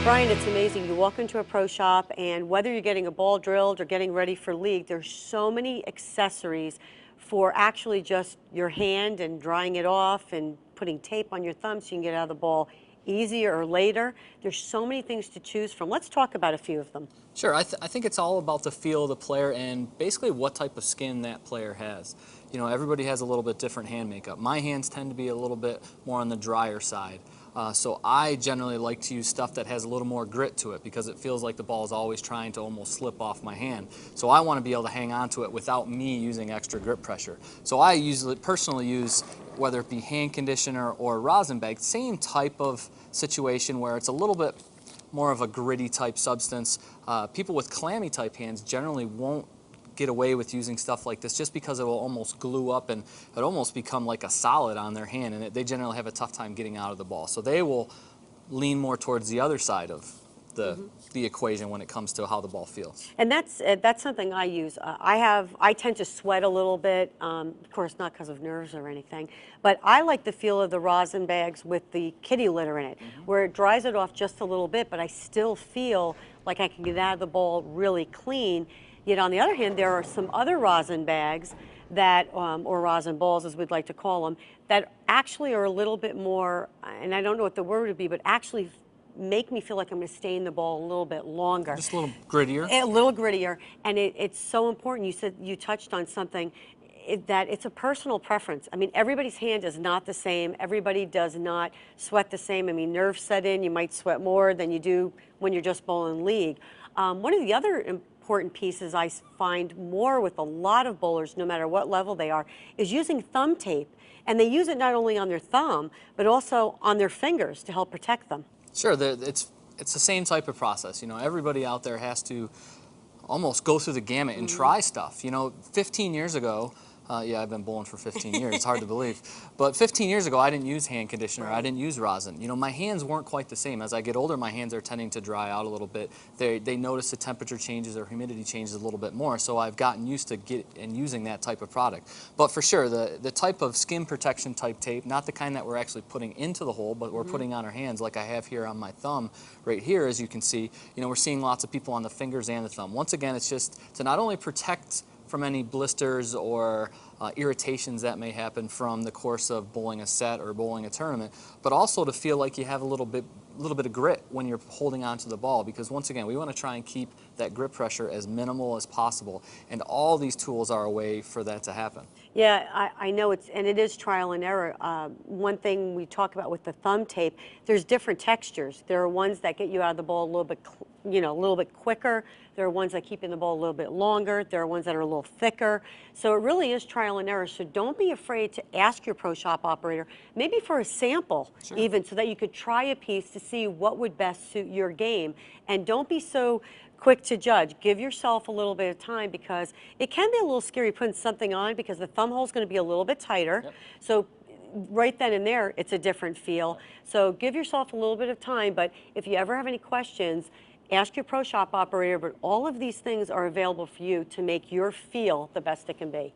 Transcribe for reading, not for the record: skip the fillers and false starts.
Bryan, it's amazing. You walk into a pro shop, and whether you're getting a ball drilled or getting ready for league, there's so many accessories for actually just your hand and drying it off and putting tape on your thumb so you can get out of the ball easier or later. There's so many things to choose from. Let's talk about a few of them. Sure, I think it's all about the feel of the player and basically what type of skin that player has. You know, everybody has a little bit different hand makeup. My hands tend to be a little bit more on the drier side. So I generally like to use stuff that has a little more grit to it because it feels like the ball is always trying to almost slip off my hand. So I want to be able to hang on to it without me using extra grip pressure. So I usually personally use, whether it be hand conditioner or rosin bag, same type of situation where it's a little bit more of a gritty type substance. People with clammy type hands generally won't get away with using stuff like this just because it will almost glue up and it almost become like a solid on their hand, and they generally have a tough time getting out of the ball. So they will lean more towards the other side of the equation when it comes to how the ball feels. And that's something I use. I tend to sweat a little bit, of course not because of nerves or anything, but I like the feel of the rosin bags with the kitty litter in it, where it dries it off just a little bit, but I still feel like I can get out of the ball really clean. Yet on the other hand, there are some other rosin bags that, or rosin balls as we'd like to call them, that actually are a little bit more, and I don't know what the word would be, but actually make me feel like I'm going to stay in the ball a little bit longer. Just a little grittier? A little grittier, and it's so important. You said, you touched on something, that it's a personal preference. I mean, everybody's hand is not the same. Everybody does not sweat the same. I mean, nerves set in. You might sweat more than you do when you're just bowling league. One of the other important pieces I find more with a lot of bowlers, no matter what level they are, is using thumb tape. And they use it not only on their thumb, but also on their fingers to help protect them. Sure, it's the same type of process. You know, everybody out there has to almost go through the gamut and try stuff. You know, 15 years ago, yeah, I've been bowling for 15 years, it's hard to believe. But 15 years ago, I didn't use hand conditioner, I didn't use rosin. You know, my hands weren't quite the same. As I get older, my hands are tending to dry out a little bit. They notice the temperature changes or humidity changes a little bit more, so I've gotten used to using that type of product. But for sure, the type of skin protection type tape, not the kind that we're actually putting into the hole, but we're putting on our hands, like I have here on my thumb right here, as you can see. You know, we're seeing lots of people on the fingers and the thumb. Once again, it's just to not only protect from any blisters or irritations that may happen from the course of bowling a set or bowling a tournament, but also to feel like you have a little bit of grit when you're holding onto the ball, because once again, we want to try and keep that grip pressure as minimal as possible, and all these tools are a way for that to happen. Yeah, I know it is trial and error. One thing we talk about with the thumb tape, there's different textures. There are ones that get you out of the ball a little bit, a little bit quicker. There are ones that keep you in the ball a little bit longer. There are ones that are a little thicker. So it really is trial and error. So don't be afraid to ask your pro shop operator, maybe for a sample, even, so that you could try a piece to see what would best suit your game. And don't be so quick to judge. Give yourself a little bit of time, because it can be a little scary putting something on, because the thumb hole is going to be a little bit tighter. So right then and there, it's a different feel. So give yourself a little bit of time, but if you ever have any questions, ask your pro shop operator. But all of these things are available for you to make your feel the best it can be.